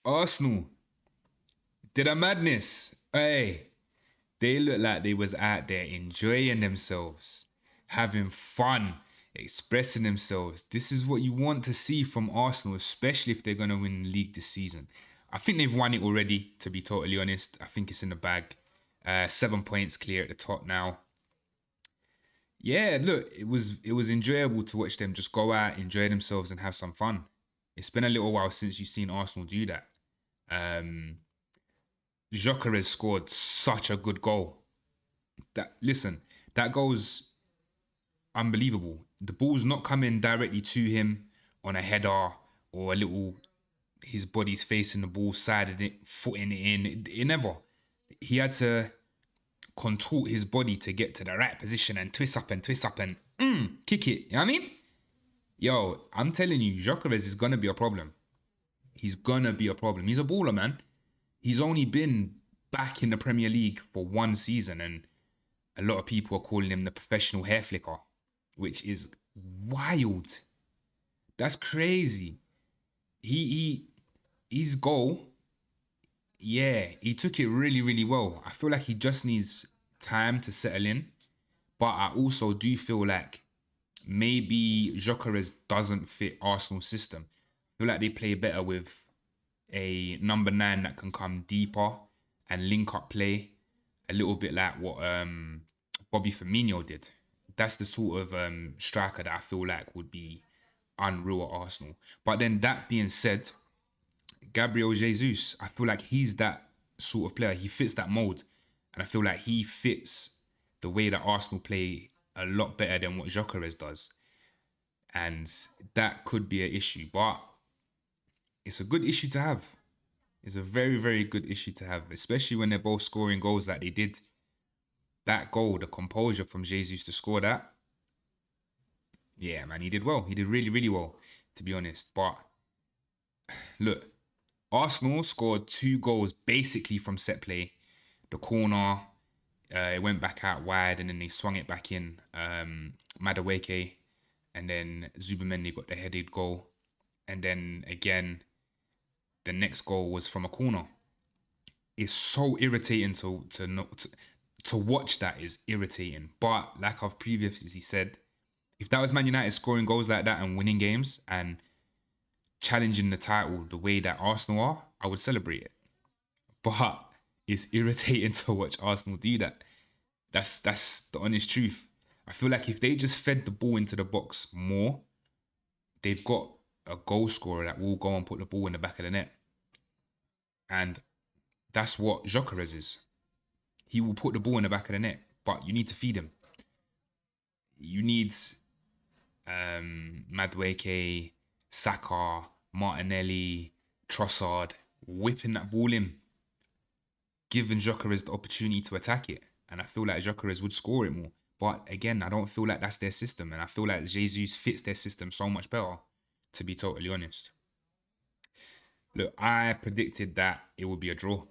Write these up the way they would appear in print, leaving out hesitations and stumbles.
Arsenal did a madness. Hey, they look like they was out there enjoying themselves, having fun, expressing themselves. This is what you want to see from Arsenal, especially if they're going to win the league this season. I think they've won it already, to be totally honest. I think it's in the bag. 7 points clear at the top now. Yeah, look, it was enjoyable to watch them just go out, enjoy themselves, and have some fun. It's been a little while since you've seen Arsenal do that. Um, Jokeres scored such a good goal. That listen, that goal's unbelievable. The ball's not coming directly to him on a header or a little his body's facing the ball, siding it, footing it in. It never. He had to contort his body to get to the right position and twist up and kick it. You know what I mean? Yo, I'm telling you, Jokeres is gonna be a problem. He's gonna be a problem. He's a baller, man. He's only been back in the Premier League for one season, and a lot of people are calling him the professional hair flicker, which is wild. That's crazy. He his goal, yeah, he took it really, really well. I feel like he just needs time to settle in, but I also do feel like maybe Jokeres doesn't fit Arsenal's system. I feel like they play better with a number nine that can come deeper and link up play, a little bit like what Bobby Firmino did. That's the sort of striker that I feel like would be unreal at Arsenal. But then that being said, Gabriel Jesus, I feel like he's that sort of player. He fits that mold, and I feel like he fits the way that Arsenal play a lot better than what Jokeres does, and that could be an issue. But it's a good issue to have. It's a very, very good issue to have, especially when they're both scoring goals like they did. That goal, the composure from Jesus to score that, yeah, man, he did well. He did really, really well, to be honest. But look, Arsenal scored two goals basically from set play. The corner, it went back out wide, and then they swung it back in. Madueke, and then Zubamendi got the headed goal, and then again, the next goal was from a corner. It's so irritating to watch. That is irritating. But like I've previously said, if that was Man United scoring goals like that and winning games and challenging the title the way that Arsenal are, I would celebrate it. But it's irritating to watch Arsenal do that. That's the honest truth. I feel like if they just fed the ball into the box more, they've got a goal scorer that will go and put the ball in the back of the net. And that's what Jokeres is. He will put the ball in the back of the net, but you need to feed him. You need Madueke, Saka, Martinelli, Trossard whipping that ball in, giving Jokeres the opportunity to attack it. And I feel like Jokeres would score it more. But again, I don't feel like that's their system. And I feel like Jesus fits their system so much better, to be totally honest. Look, I predicted that it would be a draw.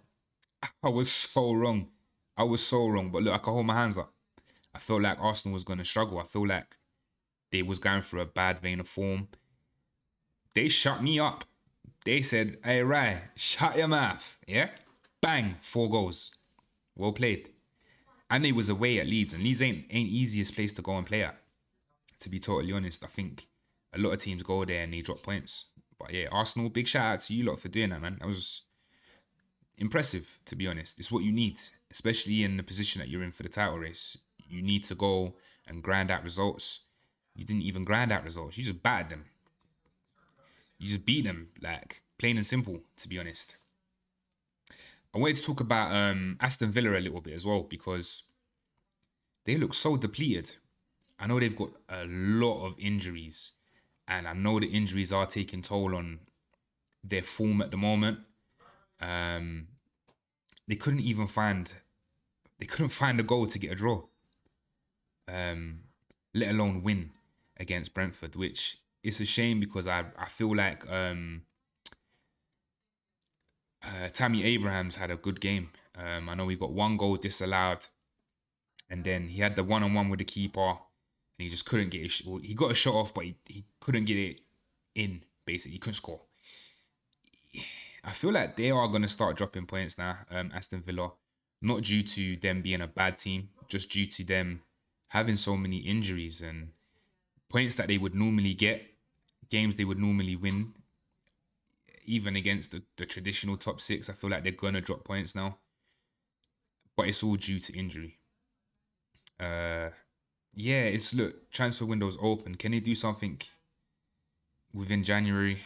I was so wrong. I was so wrong. But look, I can hold my hands up. I felt like Arsenal was going to struggle. I feel like they was going through a bad vein of form. They shut me up. They said, hey, Rai, shut your mouth. Yeah? Bang, 4 goals. Well played. And they was away at Leeds, and Leeds ain't easiest place to go and play at. To be totally honest, I think a lot of teams go there and they drop points. But yeah, Arsenal, big shout out to you lot for doing that, man. That was impressive, to be honest. It's what you need, especially in the position that you're in for the title race. You need to go and grind out results. You didn't even grind out results. You just battered them. You just beat them, like plain and simple, to be honest. I wanted to talk about Aston Villa a little bit as well because they look so depleted. I know they've got a lot of injuries, and I know the injuries are taking toll on their form at the moment. Um, they couldn't even find a goal to get a draw, um, let alone win against Brentford, which is a shame because I feel like Tammy Abrahams had a good game. I know he got 1 goal disallowed, and then he had the one-on-one with the keeper, and he just couldn't get it. Well, he got a shot off, but he couldn't get it in. Basically, he couldn't score. I feel like they are going to start dropping points now, Aston Villa. Not due to them being a bad team, just due to them having so many injuries and points that they would normally get, games they would normally win, even against the traditional top six. I feel like they're going to drop points now, but it's all due to injury. Uh, yeah, it's look, transfer window's open. Can they do something within January?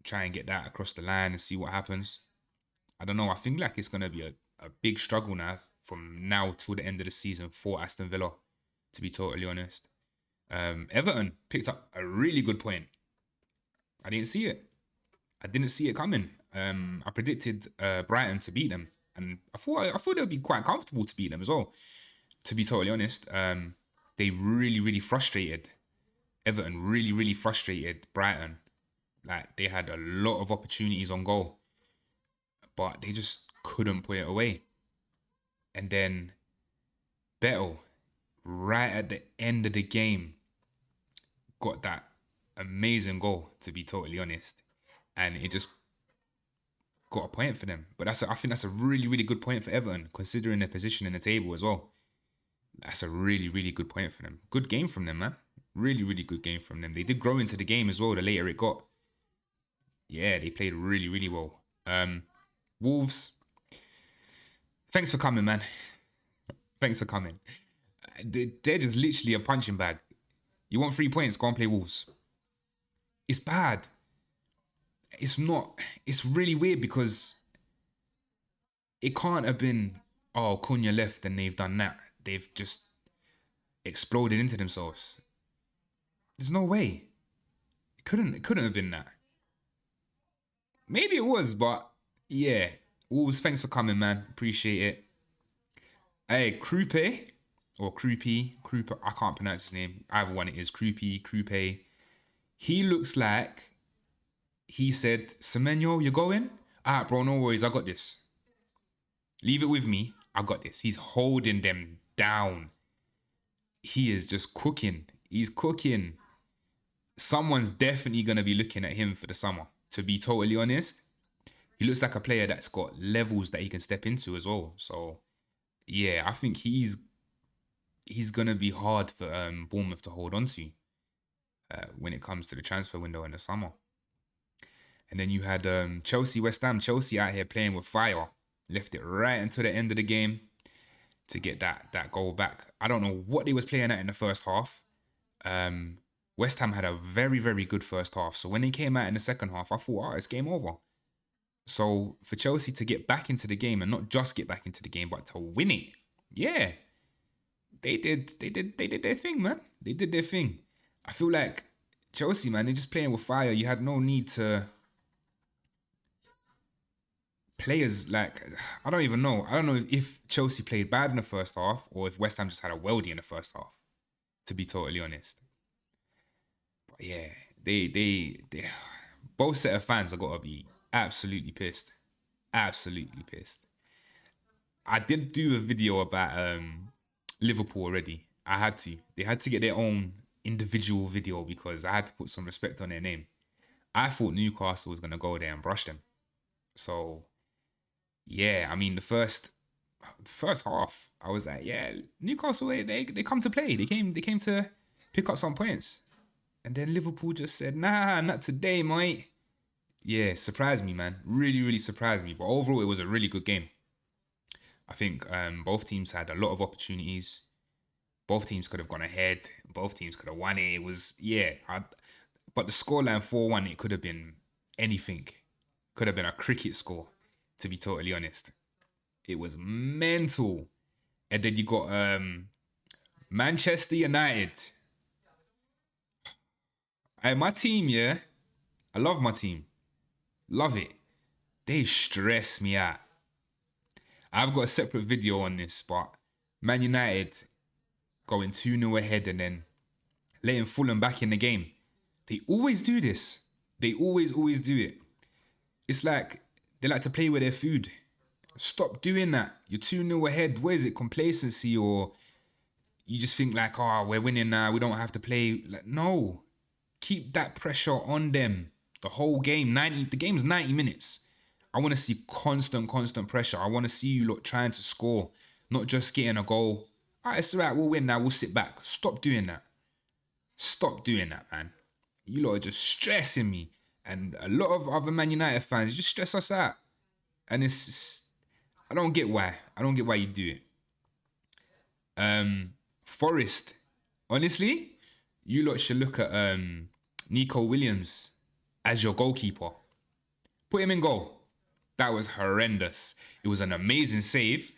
Try and get that across the line and see what happens. I don't know. I think like it's gonna be a big struggle now from now till the end of the season for Aston Villa, to be totally honest. Everton picked up a really good point. I didn't see it. I didn't see it coming. I predicted Brighton to beat them, and I thought they'd be quite comfortable to beat them as well. To be totally honest, they really frustrated Everton. Really frustrated Brighton. Like they had a lot of opportunities on goal, but they just couldn't put it away. And then Bettle, right at the end of the game, got that amazing goal, to be totally honest. And it just got a point for them. But I think that's a really good point for Everton, considering their position in the table as well. That's a really good point for them. Good game from them, man. Really good game from them. They did grow into the game as well, the later it got. Yeah, they played really well. Wolves, thanks for coming, man. Thanks for coming. They're just literally a punching bag. You want 3 points, go and play Wolves. It's bad. It's not. It's really weird because it can't have been, oh, Cunha left and they've done that. They've just exploded into themselves. There's no way. It couldn't have been that. Maybe it was, but yeah. Wolves, thanks for coming, man. Appreciate it. Hey, Krupe or Krupe, I can't pronounce his name. Either one it is. Krupe. He looks like he said, Semenyo, you going? Alright, bro, no worries, I got this. Leave it with me. I got this. He's holding them down. He is just cooking. He's cooking. Someone's definitely going to be looking at him for the summer. To be totally honest, he looks like a player that's got levels that he can step into as well. So, yeah, I think he's going to be hard for Bournemouth to hold on to when it comes to the transfer window in the summer. And then you had Chelsea, West Ham. Chelsea out here playing with fire. Left it right until the end of the game to get that goal back. I don't know what they was playing at in the first half. West Ham had a very good first half. So when they came out in the second half, I thought, it's game over. So for Chelsea to get back into the game and not just get back into the game, but to win it, yeah, they did their thing, man. They did their thing. I feel like Chelsea, man, they're just playing with fire. You had no need to. Players like I don't even know. I don't know if Chelsea played bad in the first half or if West Ham just had a weldy in the first half. To be totally honest, but yeah, they both set of fans have got to be absolutely pissed, absolutely pissed. I did do a video about Liverpool already. I had to. They had to get their own individual video because I had to put some respect on their name. I thought Newcastle was gonna go there and brush them. So yeah, I mean the first half, I was like, yeah, Newcastle they come to play. They came to pick up some points, and then Liverpool just said, nah, not today, mate. Yeah, surprised me, man. Really surprised me. But overall, it was a really good game. I think both teams had a lot of opportunities. Both teams could have gone ahead. Both teams could have won it. It was but the scoreline 4-1, it could have been anything. Could have been a cricket score, to be totally honest. It was mental. And then you got Manchester United. Hey, my team, yeah. I love my team. Love it. They stress me out. I've got a separate video on this, but Man United going 2-0 ahead and then letting Fulham back in the game. They always do this. They always do it. It's like they like to play with their food. Stop doing that. You're 2-0 ahead. Where is it? Complacency, or you just think like, oh, we're winning now. We don't have to play. Like, no. Keep that pressure on them. The whole game. The game's 90 minutes. I want to see constant pressure. I want to see you lot trying to score, not just getting a goal. All right, it's all right. We'll win now. We'll sit back. Stop doing that. Stop doing that, man. You lot are just stressing me. And a lot of other Man United fans just stress us out. And I don't get why. I don't get why you do it. Forest. Honestly, you lot should look at Nico Williams as your goalkeeper. Put him in goal. That was horrendous. It was an amazing save,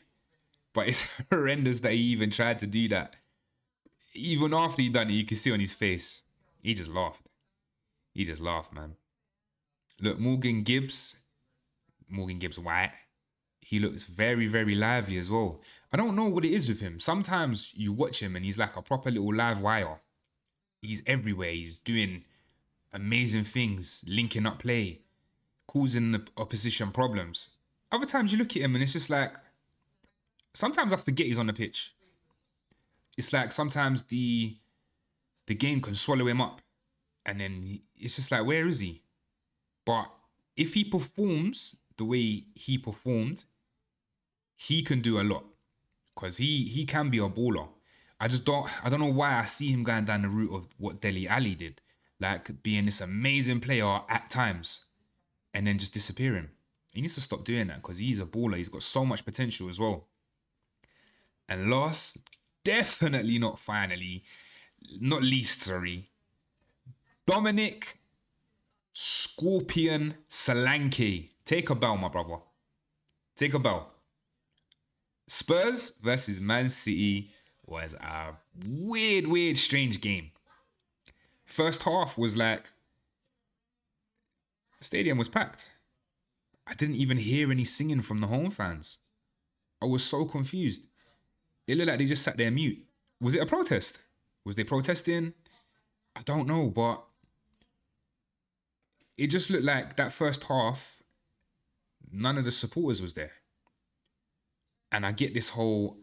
but it's horrendous that he even tried to do that. Even after he done it, you can see on his face. He just laughed. He just laughed, man. Look, Morgan Gibbs White, he looks very lively as well. I don't know what it is with him. Sometimes you watch him and he's like a proper little live wire. He's everywhere. He's doing amazing things, linking up play, causing the opposition problems. Other times you look at him and it's just like, sometimes I forget he's on the pitch. It's like sometimes the game can swallow him up, and then it's just like, where is he? But if he performs the way he performed, he can do a lot, because he can be a baller. I don't know why I see him going down the route of what Dele Alli did, like being this amazing player at times and then just disappearing. He needs to stop doing that because he's a baller. He's got so much potential as well. And last, definitely not finally, not least, sorry, Dominic Scorpion Solanke. Take a bow, my brother. Take a bow. Spurs versus Man City was a weird, strange game. First half was like, the stadium was packed. I didn't even hear any singing from the home fans. I was so confused. It looked like they just sat there mute. Was it a protest? Was they protesting? I don't know, but it just looked like that first half, none of the supporters was there. And I get this whole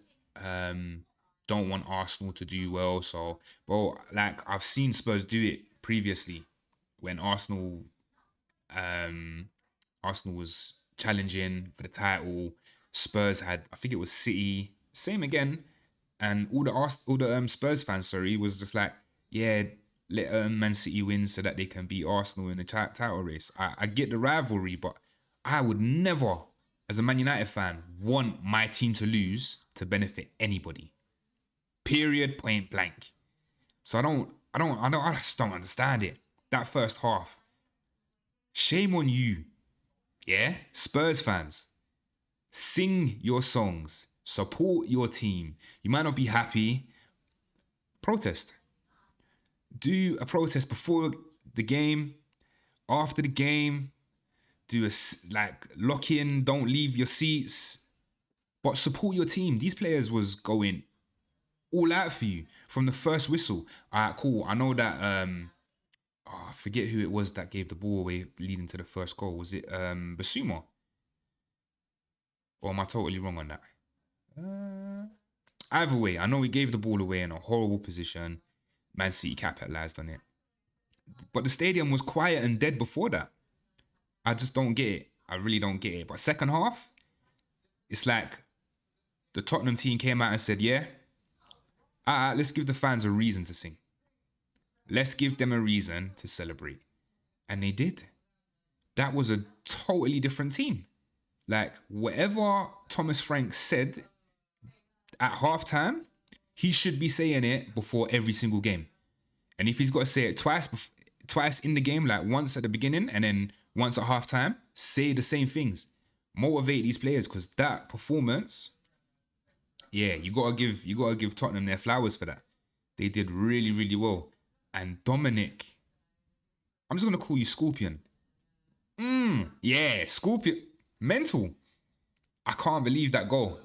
don't want Arsenal to do well. So, well, like I've seen Spurs do it previously when um, Arsenal was challenging for the title. Spurs had, I think it was City, same again, and all the Spurs fans, sorry, was just like, yeah, let Man City win so that they can beat Arsenal in the title race. I get the rivalry, but I would never, as a Man United fan, want my team to lose to benefit anybody. Period. Point blank. So I just don't understand it. That first half, shame on you, yeah, Spurs fans. Sing your songs. Support your team. You might not be happy. Protest. Do a protest before the game, after the game. Do a like lock in. Don't leave your seats. But support your team. These players was going all out for you from the first whistle. All right, cool. I know that. I forget who it was that gave the ball away, leading to the first goal. Was it Basuma? Or am I totally wrong on that? Either way, I know he gave the ball away in a horrible position. Man City capitalized on it. But the stadium was quiet and dead before that. I just don't get it. I really don't get it. But second half, it's like the Tottenham team came out and said, yeah, let's give the fans a reason to sing. Let's give them a reason to celebrate. And they did. That was a totally different team. Like, whatever Thomas Frank said at halftime, he should be saying it before every single game. And if he's got to say it twice in the game, like once at the beginning and then once at halftime, say the same things. Motivate these players, because that performance, yeah, you gotta give Tottenham their flowers for that. They did really well. And Dominic, I'm just gonna call you Scorpion. Yeah, Scorpion, mental. I can't believe that goal.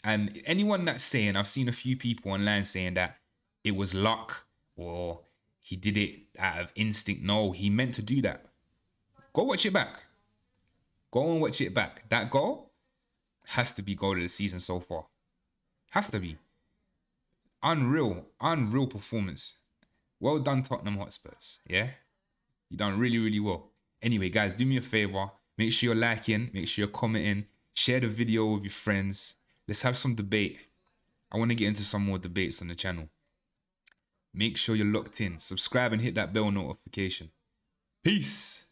And anyone that's saying, I've seen a few people online saying that it was luck or he did it out of instinct. No, he meant to do that. Go watch it back. Go and watch it back. That goal has to be goal of the season so far. Has to be. Unreal performance. Well done, Tottenham Hotspurs. Yeah? You done really well. Anyway, guys, do me a favor. Make sure you're liking, make sure you're commenting, share the video with your friends. Let's have some debate. I want to get into some more debates on the channel. Make sure you're locked in. Subscribe and hit that bell notification. Peace.